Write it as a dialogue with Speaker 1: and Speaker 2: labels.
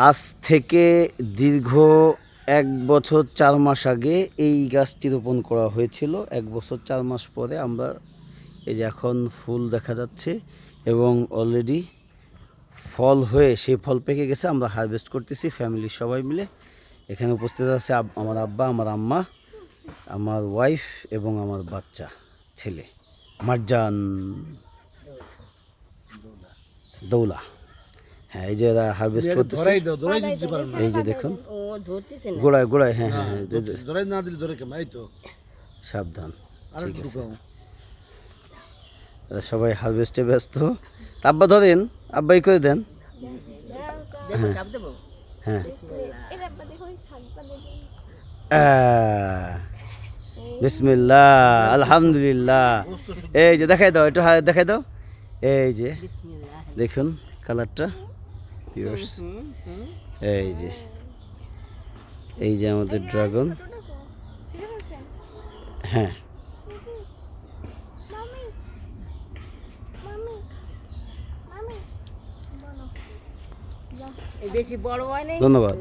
Speaker 1: আজ থেকে দীর্ঘ 1 বছর 4 মাস আগে এই গাছটি রোপণ করা হয়েছিল। 1 বছর 4 মাস পরে আমরা এই যে এখন ফুল দেখা যাচ্ছে এবং অলরেডি ফল হয়ে সেই ফল পেকে গেছে। আমরা হারভেস্ট করতেছি ফ্যামিলির সবাই মিলে। এখানে উপস্থিত আছে আমার আব্বা, আমার আম্মা, আমার ওয়াইফ এবং আমার বাচ্চা ছেলে মারজান দৌলা। হ্যাঁ, এই যে এরা হারভেস্ট করতেছে। এই যে দেখুন গোড়ায় গোড়ায়, হ্যাঁ হ্যাঁ সাবধান, ঠিক আছে। এরা সবাই হারভেস্টে ব্যস্ত। আব্বা ধরেন, আব্বাই করে দেন। হ্যাঁ বিসমিল্লাহ, আলহামদুলিল্লাহ। এই যে দেখাই দাও, একটু দেখাই দাও। এই যে দেখুন কালারটা, এই যে আমাদের ড্রাগন। হ্যাঁ
Speaker 2: বেশি বড় হয় না,
Speaker 1: ধন্যবাদ।